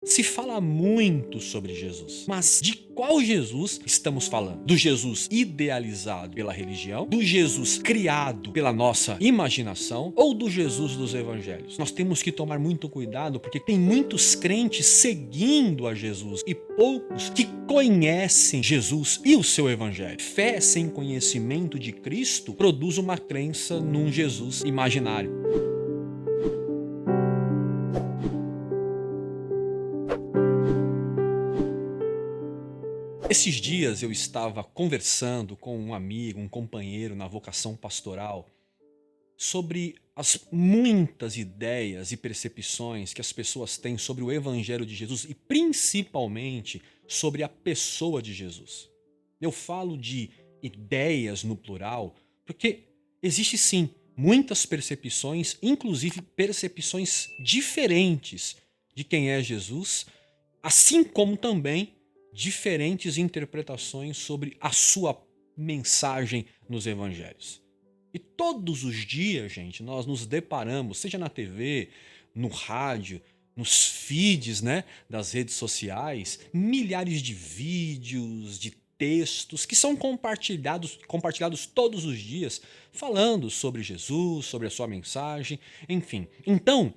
Se fala muito sobre Jesus, mas de qual Jesus estamos falando? Do Jesus idealizado pela religião? Do Jesus criado pela nossa imaginação? Ou do Jesus dos evangelhos? Nós temos que tomar muito cuidado porque tem muitos crentes seguindo a Jesus e poucos que conhecem Jesus e o seu evangelho. Fé sem conhecimento de Cristo produz uma crença num Jesus imaginário. Esses dias eu estava conversando com um amigo, um companheiro na vocação pastoral, sobre as muitas ideias e percepções que as pessoas têm sobre o Evangelho de Jesus e principalmente sobre a pessoa de Jesus. Eu falo de ideias no plural porque existe sim muitas percepções, inclusive percepções diferentes de quem é Jesus, assim como também diferentes interpretações sobre a sua mensagem nos evangelhos. E todos os dias, gente, nós nos deparamos, seja na TV, no rádio, nos feeds, né, das redes sociais, milhares de vídeos, de textos que são compartilhados todos os dias, falando sobre Jesus, sobre a sua mensagem, enfim. Então,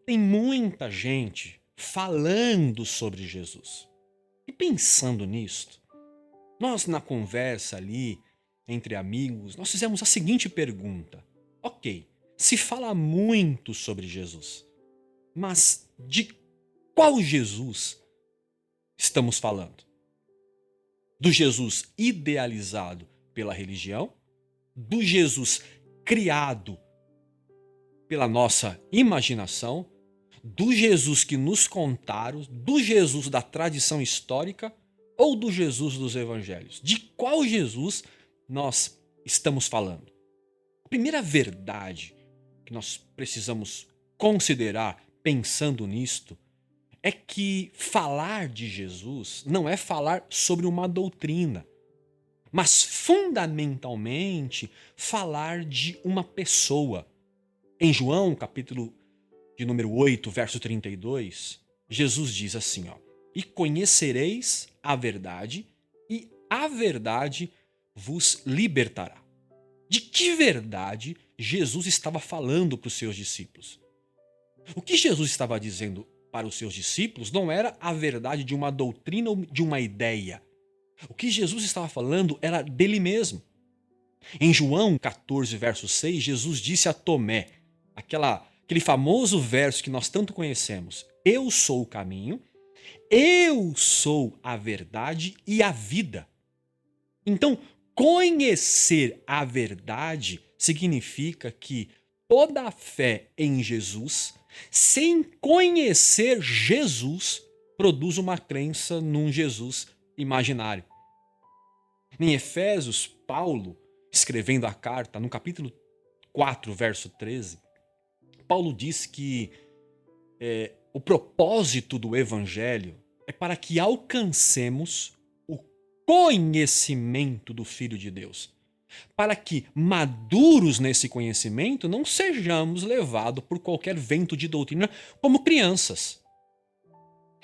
tem muita gente falando sobre Jesus. E pensando nisto, nós na conversa ali, entre amigos, nós fizemos a seguinte pergunta. Ok, se fala muito sobre Jesus, mas de qual Jesus estamos falando? Do Jesus idealizado pela religião? Do Jesus criado pela nossa imaginação? Do Jesus que nos contaram, do Jesus da tradição histórica ou do Jesus dos evangelhos? De qual Jesus nós estamos falando? A primeira verdade que nós precisamos considerar pensando nisto é que falar de Jesus não é falar sobre uma doutrina, mas fundamentalmente falar de uma pessoa. Em João, capítulo de número 8, verso 32, Jesus diz assim, ó: "E conhecereis a verdade, e a verdade vos libertará." De que verdade Jesus estava falando para os seus discípulos? O que Jesus estava dizendo para os seus discípulos não era a verdade de uma doutrina ou de uma ideia. O que Jesus estava falando era dele mesmo. Em João 14, verso 6, Jesus disse a Tomé, aquele famoso verso que nós tanto conhecemos: "Eu sou o caminho, eu sou a verdade e a vida." Então, conhecer a verdade significa que toda a fé em Jesus, sem conhecer Jesus, produz uma crença num Jesus imaginário. Em Efésios, Paulo, escrevendo a carta, no capítulo 4, verso 13, Paulo diz que o propósito do evangelho é para que alcancemos o conhecimento do Filho de Deus. Para que, maduros nesse conhecimento, não sejamos levados por qualquer vento de doutrina como crianças.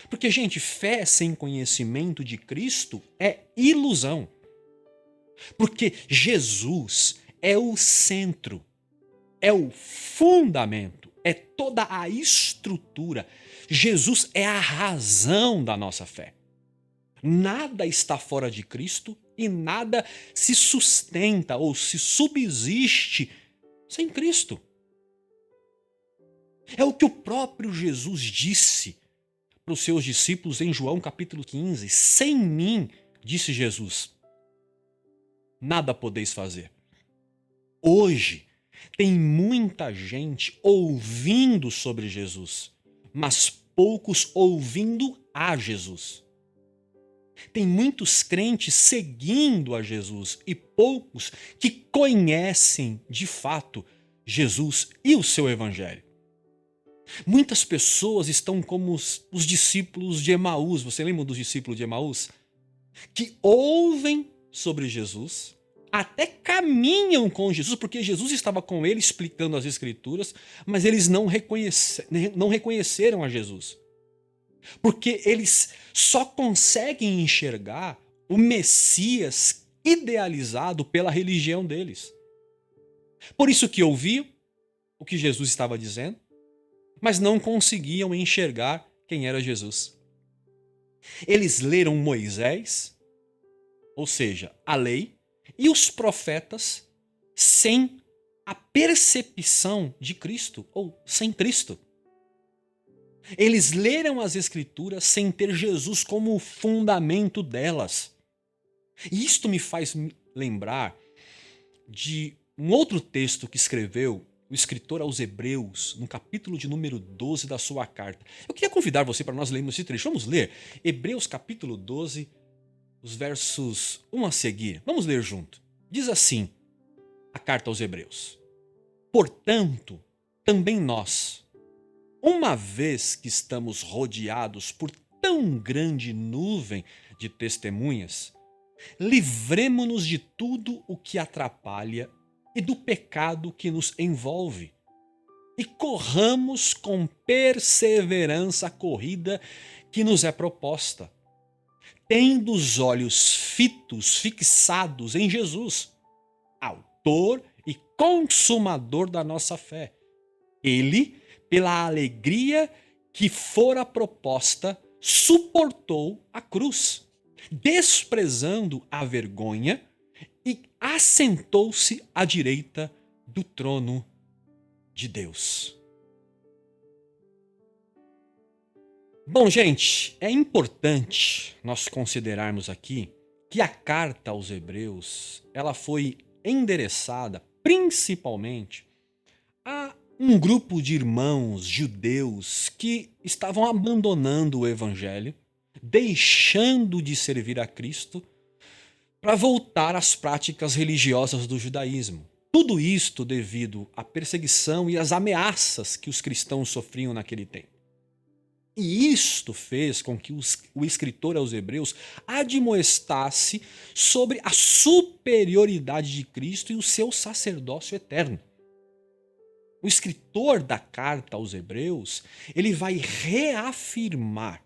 Porque, gente, fé sem conhecimento de Cristo é ilusão. Porque Jesus é o centro, é o fundamento, é toda a estrutura. Jesus é a razão da nossa fé. Nada está fora de Cristo e nada se sustenta ou se subsiste sem Cristo. É o que o próprio Jesus disse para os seus discípulos em João capítulo 15. Sem mim, disse Jesus, nada podeis fazer. Hoje, tem muita gente ouvindo sobre Jesus, mas poucos ouvindo a Jesus. Tem muitos crentes seguindo a Jesus e poucos que conhecem de fato Jesus e o seu evangelho. Muitas pessoas estão como os discípulos de Emaús. Você lembra dos discípulos de Emaús? Que ouvem sobre Jesus, até caminham com Jesus, porque Jesus estava com ele explicando as escrituras, mas eles não reconheceram a Jesus. Porque eles só conseguem enxergar o Messias idealizado pela religião deles. Por isso que ouviam o que Jesus estava dizendo, mas não conseguiam enxergar quem era Jesus. Eles leram Moisés, ou seja, a lei, e os profetas sem a percepção de Cristo, ou sem Cristo. Eles leram as Escrituras sem ter Jesus como o fundamento delas. E isto me faz lembrar de um outro texto que escreveu o escritor aos Hebreus, no capítulo de número 12 da sua carta. Eu queria convidar você para nós lermos esse trecho. Vamos ler Hebreus capítulo 12, os versos 1 a seguir. Vamos ler junto. Diz assim a carta aos Hebreus: Portanto, também nós, uma vez que estamos rodeados por tão grande nuvem de testemunhas, livremo-nos de tudo o que atrapalha e do pecado que nos envolve, e corramos com perseverança a corrida que nos é proposta, tendo os olhos fixados em Jesus, autor e consumador da nossa fé. Ele, pela alegria que fora proposta, suportou a cruz, desprezando a vergonha, e assentou-se à direita do trono de Deus. Bom, gente, é importante nós considerarmos aqui que a carta aos Hebreus, ela foi endereçada principalmente a um grupo de irmãos judeus que estavam abandonando o evangelho, deixando de servir a Cristo para voltar às práticas religiosas do judaísmo. Tudo isto devido à perseguição e às ameaças que os cristãos sofriam naquele tempo. E isto fez com que o escritor aos Hebreus admoestasse sobre a superioridade de Cristo e o seu sacerdócio eterno. O escritor da carta aos Hebreus, ele vai reafirmar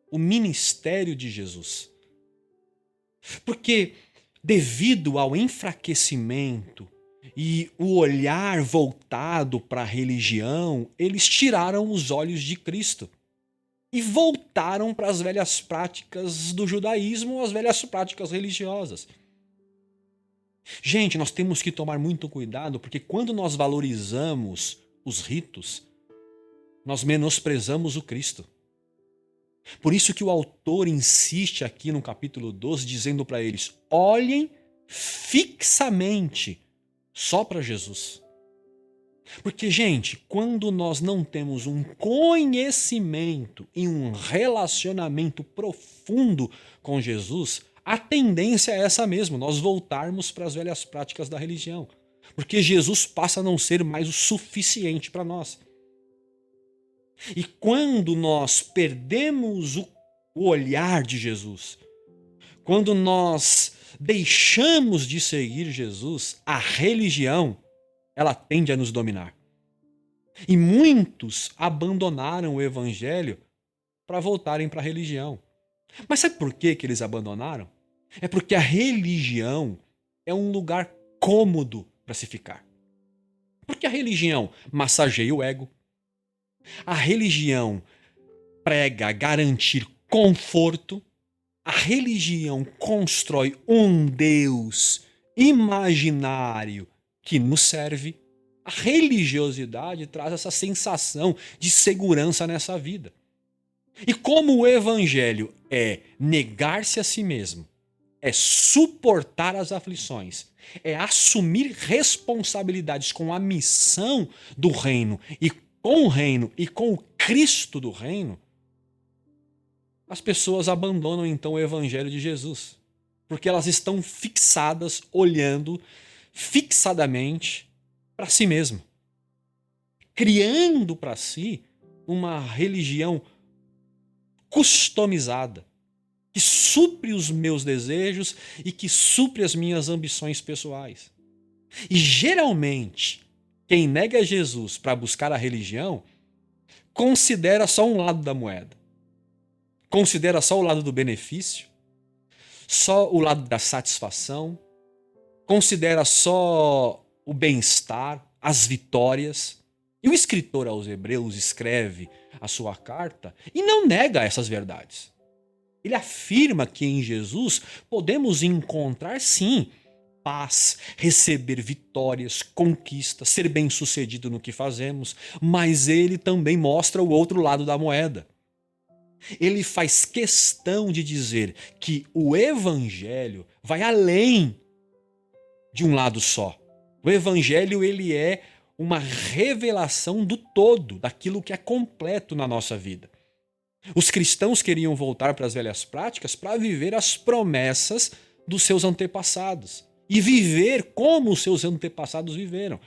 o ministério de Jesus. Porque devido ao enfraquecimento e o olhar voltado para a religião, eles tiraram os olhos de Cristo e voltaram para as velhas práticas do judaísmo, as velhas práticas religiosas. Gente, nós temos que tomar muito cuidado, porque quando nós valorizamos os ritos, nós menosprezamos o Cristo. Por isso que o autor insiste aqui no capítulo 12, dizendo para eles: olhem fixamente só para Jesus. Porque, gente, quando nós não temos um conhecimento e um relacionamento profundo com Jesus, a tendência é essa mesmo, nós voltarmos para as velhas práticas da religião. Porque Jesus passa a não ser mais o suficiente para nós. E quando nós perdemos o olhar de Jesus, quando nós deixamos de seguir Jesus, a religião, ela tende a nos dominar. E muitos abandonaram o evangelho para voltarem para a religião. Mas sabe por que eles abandonaram? É porque a religião é um lugar cômodo para se ficar. Porque a religião massageia o ego. A religião prega garantir conforto. A religião constrói um Deus imaginário que nos serve. A religiosidade traz essa sensação de segurança nessa vida. E como o evangelho é negar-se a si mesmo, é suportar as aflições, é assumir responsabilidades com a missão do reino e com o reino e com o Cristo do reino, as pessoas abandonam então o evangelho de Jesus, porque elas estão fixadas, olhando fixadamente para si mesmo, criando para si uma religião customizada, que supre os meus desejos e que supre as minhas ambições pessoais. E geralmente, quem nega Jesus para buscar a religião, considera só um lado da moeda. considera só o lado do benefício, só o lado da satisfação, considera só o bem-estar, as vitórias. E o escritor aos Hebreus escreve a sua carta e não nega essas verdades. Ele afirma que em Jesus podemos encontrar, sim, paz, receber vitórias, conquistas, ser bem-sucedido no que fazemos, mas ele também mostra o outro lado da moeda. Ele faz questão de dizer que o evangelho vai além de um lado só. O evangelho, ele é uma revelação do todo, daquilo que é completo na nossa vida. Os cristãos queriam voltar para as velhas práticas para viver as promessas dos seus antepassados e viver como os seus antepassados viveram.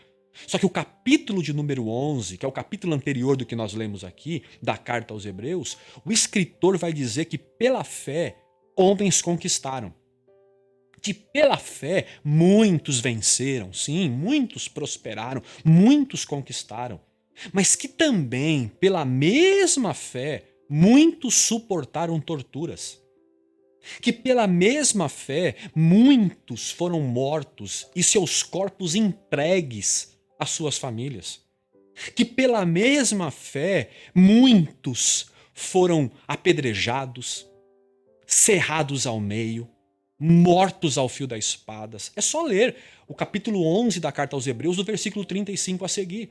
Só que o capítulo de número 11, que é o capítulo anterior do que nós lemos aqui, da carta aos Hebreus, o escritor vai dizer que pela fé homens conquistaram. Que pela fé muitos venceram, sim, muitos prosperaram, muitos conquistaram. Mas que também pela mesma fé muitos suportaram torturas. Que pela mesma fé muitos foram mortos e seus corpos entregues às suas famílias. Que pela mesma fé muitos foram apedrejados, cerrados ao meio, mortos ao fio das espadas. É só ler o capítulo 11 da carta aos Hebreus, do versículo 35 a seguir.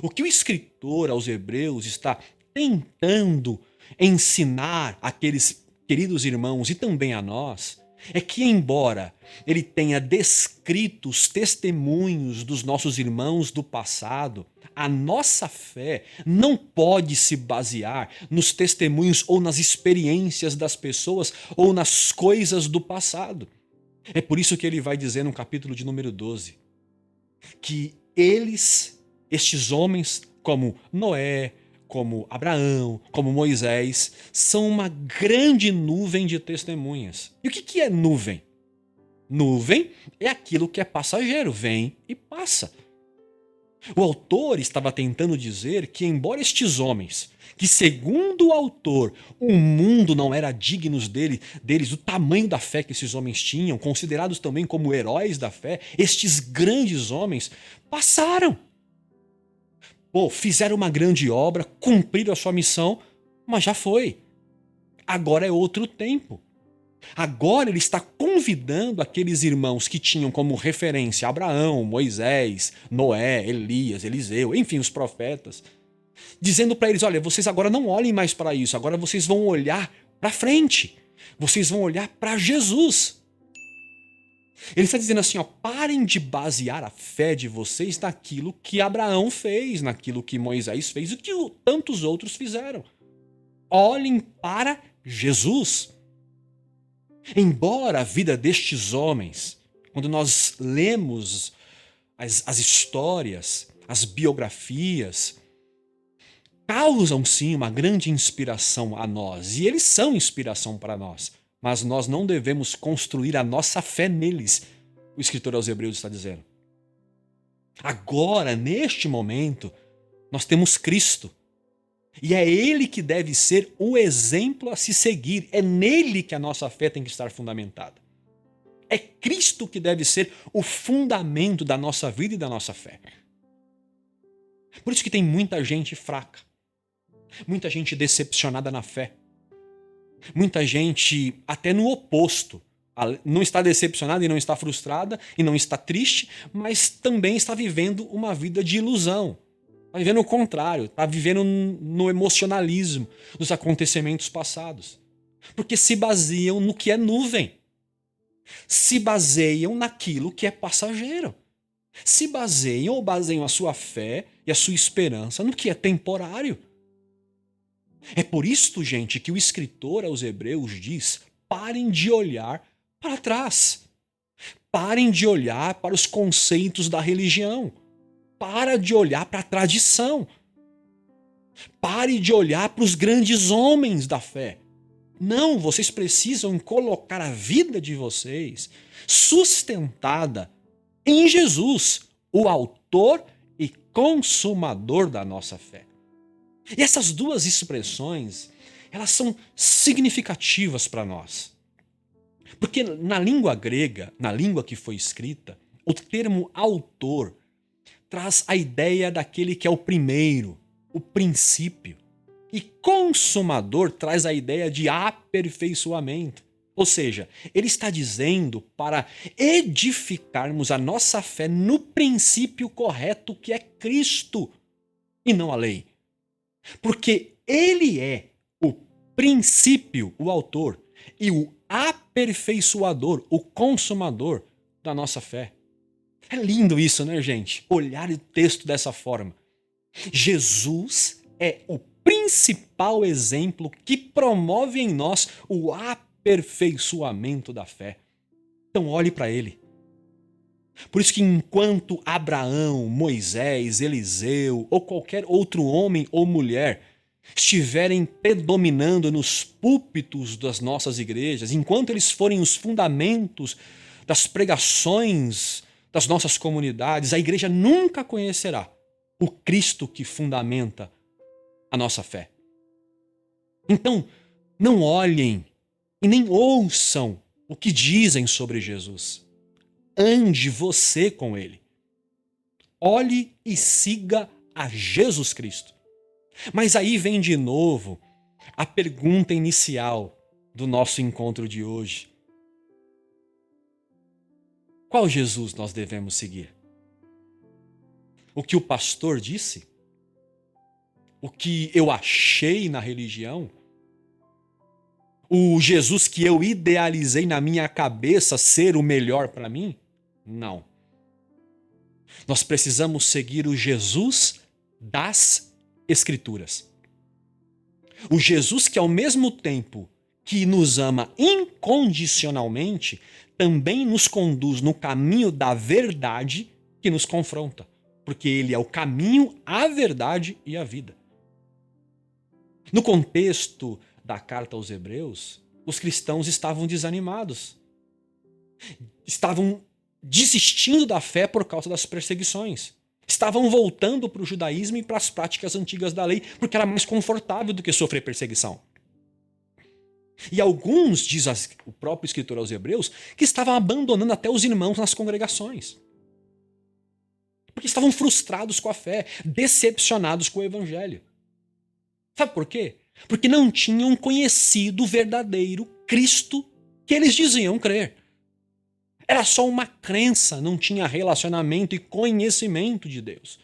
O que o escritor aos Hebreus está tentando ensinar àqueles queridos irmãos e também a nós é que, embora ele tenha descrito os testemunhos dos nossos irmãos do passado, a nossa fé não pode se basear nos testemunhos ou nas experiências das pessoas ou nas coisas do passado. É por isso que ele vai dizer no capítulo de número 12 que estes homens, como Noé, como Abraão, como Moisés, são uma grande nuvem de testemunhas. E o que é nuvem? Nuvem é aquilo que é passageiro, vem e passa. O autor estava tentando dizer que, embora estes homens, que segundo o autor, o mundo não era digno deles, do tamanho da fé que esses homens tinham, considerados também como heróis da fé, estes grandes homens passaram. Fizeram uma grande obra, cumpriram a sua missão, mas já foi. Agora é outro tempo. Agora ele está convidando aqueles irmãos que tinham como referência Abraão, Moisés, Noé, Elias, Eliseu, enfim, os profetas, dizendo para eles, olha, vocês agora não olhem mais para isso, agora vocês vão olhar para frente, vocês vão olhar para Jesus. Ele está dizendo assim, parem de basear a fé de vocês naquilo que Abraão fez, naquilo que Moisés fez e que tantos outros fizeram. Olhem para Jesus. Embora a vida destes homens, quando nós lemos as histórias, as biografias, causam sim uma grande inspiração a nós, e eles são inspiração para nós. Mas nós não devemos construir a nossa fé neles, o escritor aos Hebreus está dizendo. Agora, neste momento, nós temos Cristo. E é Ele que deve ser o exemplo a se seguir. É nele que a nossa fé tem que estar fundamentada. É Cristo que deve ser o fundamento da nossa vida e da nossa fé. Por isso que tem muita gente fraca, muita gente decepcionada na fé. Muita gente até no oposto, não está decepcionada e não está frustrada e não está triste, mas também está vivendo uma vida de ilusão. Está vivendo o contrário, está vivendo no emocionalismo dos acontecimentos passados. Porque se baseiam no que é nuvem. Se baseiam naquilo que é passageiro. Se baseiam a sua fé e a sua esperança no que é temporário. É por isto, gente, que o escritor aos Hebreus diz, parem de olhar para trás. Parem de olhar para os conceitos da religião. Para de olhar para a tradição. Pare de olhar para os grandes homens da fé. Não, vocês precisam colocar a vida de vocês sustentada em Jesus, o autor e consumador da nossa fé. E essas duas expressões, elas são significativas para nós. Porque na língua grega, na língua que foi escrita, o termo autor traz a ideia daquele que é o primeiro, o princípio. E consumador traz a ideia de aperfeiçoamento. Ou seja, ele está dizendo para edificarmos a nossa fé no princípio correto que é Cristo e não a lei. Porque ele é o princípio, o autor, e o aperfeiçoador, o consumador da nossa fé. É lindo isso, né, gente? Olhar o texto dessa forma. Jesus é o principal exemplo que promove em nós o aperfeiçoamento da fé. Então olhe para ele. Por isso que enquanto Abraão, Moisés, Eliseu ou qualquer outro homem ou mulher estiverem predominando nos púlpitos das nossas igrejas, enquanto eles forem os fundamentos das pregações das nossas comunidades, a igreja nunca conhecerá o Cristo que fundamenta a nossa fé. Então, não olhem e nem ouçam o que dizem sobre Jesus. Ande você com ele. Olhe e siga a Jesus Cristo. Mas aí vem de novo a pergunta inicial do nosso encontro de hoje. Qual Jesus nós devemos seguir? O que o pastor disse? O que eu achei na religião? O Jesus que eu idealizei na minha cabeça ser o melhor para mim? Não. Nós precisamos seguir o Jesus das Escrituras. O Jesus que, ao mesmo tempo que nos ama incondicionalmente, também nos conduz no caminho da verdade que nos confronta. Porque ele é o caminho, a verdade e a vida. No contexto da carta aos Hebreus, os cristãos estavam desanimados. Estavam desistindo da fé por causa das perseguições. Estavam voltando para o judaísmo e para as práticas antigas da lei, porque era mais confortável do que sofrer perseguição. E alguns, diz o próprio escritor aos Hebreus, que estavam abandonando até os irmãos nas congregações. Porque estavam frustrados com a fé, decepcionados com o evangelho. Sabe por quê? Porque não tinham conhecido o verdadeiro Cristo que eles diziam crer. Era só uma crença, não tinha relacionamento e conhecimento de Deus.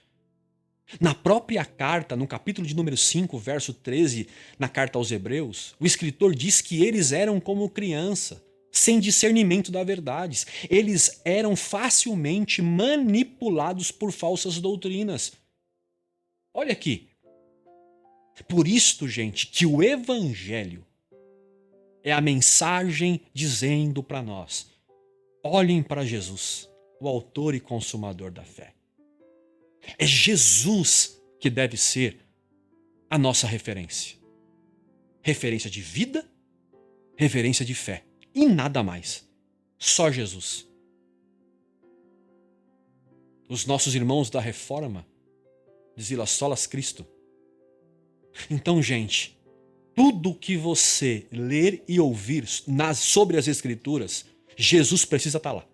Na própria carta, no capítulo de número 5, verso 13, na carta aos Hebreus, o escritor diz que eles eram como criança, sem discernimento da verdade. Eles eram facilmente manipulados por falsas doutrinas. Olha aqui. Por isto, gente, que o evangelho é a mensagem dizendo para nós: olhem para Jesus, o autor e consumador da fé. É Jesus que deve ser a nossa referência. Referência de vida, referência de fé. E nada mais. Só Jesus. Os nossos irmãos da Reforma diziam solas Cristo. Então, gente, tudo que você ler e ouvir sobre as Escrituras, Jesus precisa estar lá.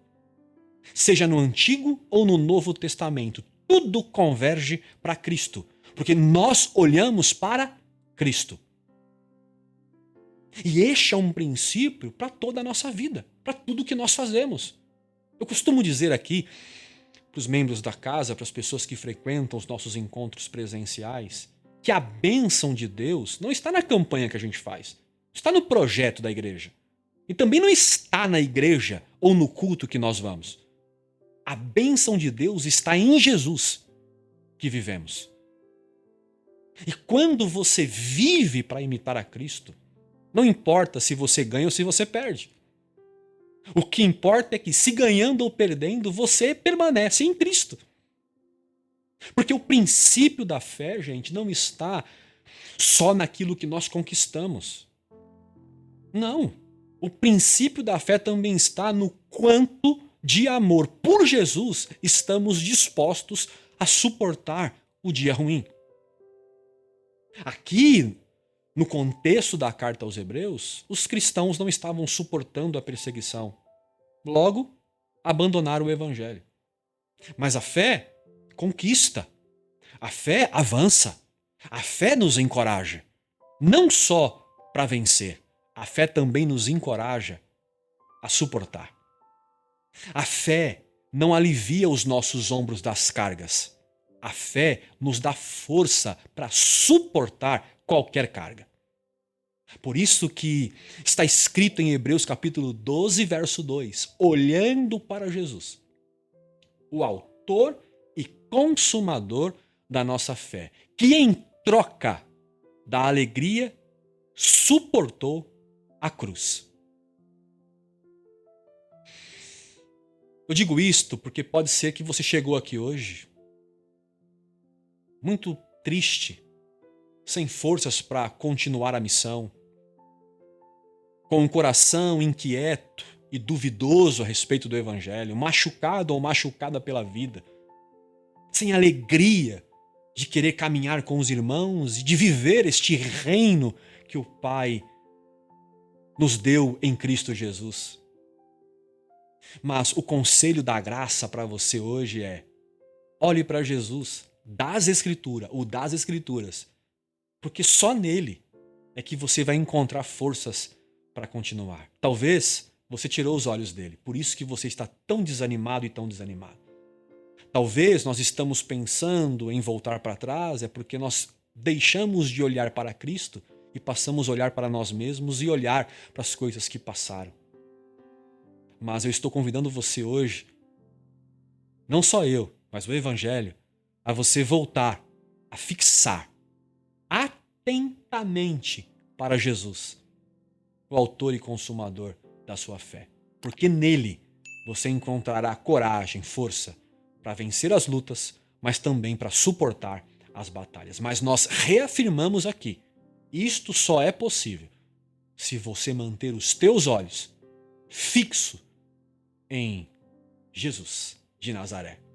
Seja no Antigo ou no Novo Testamento, tudo converge para Cristo, porque nós olhamos para Cristo. E este é um princípio para toda a nossa vida, para tudo que nós fazemos. Eu costumo dizer aqui para os membros da casa, para as pessoas que frequentam os nossos encontros presenciais, que a bênção de Deus não está na campanha que a gente faz, está no projeto da igreja. E também não está na igreja ou no culto que nós vamos. A bênção de Deus está em Jesus que vivemos. E quando você vive para imitar a Cristo, não importa se você ganha ou se você perde. O que importa é que, se ganhando ou perdendo, você permanece em Cristo. Porque o princípio da fé, gente, não está só naquilo que nós conquistamos. Não. O princípio da fé também está no quanto de amor por Jesus estamos dispostos a suportar o dia ruim. Aqui, No contexto da carta aos Hebreus, os cristãos não estavam suportando a perseguição. Logo, abandonaram o evangelho. Mas a fé conquista. A fé avança. A fé nos encoraja. Não só para vencer, a fé também nos encoraja a suportar. A fé não alivia os nossos ombros das cargas. A fé nos dá força para suportar qualquer carga. Por isso que está escrito em Hebreus capítulo 12, verso 2, olhando para Jesus, o autor e consumador da nossa fé, que em troca da alegria suportou a cruz. Eu digo isto porque pode ser que você chegou aqui hoje muito triste, sem forças para continuar a missão, com um coração inquieto e duvidoso a respeito do evangelho, machucado ou machucada pela vida, sem alegria de querer caminhar com os irmãos e de viver este reino que o Pai nos deu em Cristo Jesus. Mas o conselho da graça para você hoje é: olhe para Jesus, o das Escrituras, porque só nele é que você vai encontrar forças para continuar. Talvez você tirou os olhos dele, por isso que você está tão desanimado e tão desanimado. Talvez nós estamos pensando em voltar para trás, é porque nós deixamos de olhar para Cristo e passamos a olhar para nós mesmos e olhar para as coisas que passaram. Mas eu estou convidando você hoje, não só eu, mas o Evangelho, a você voltar a fixar atentamente para Jesus, o autor e consumador da sua fé. Porque nele você encontrará coragem, força para vencer as lutas, mas também para suportar as batalhas. Mas nós reafirmamos aqui, isto só é possível se você manter os teus olhos fixos em Jesus de Nazaré.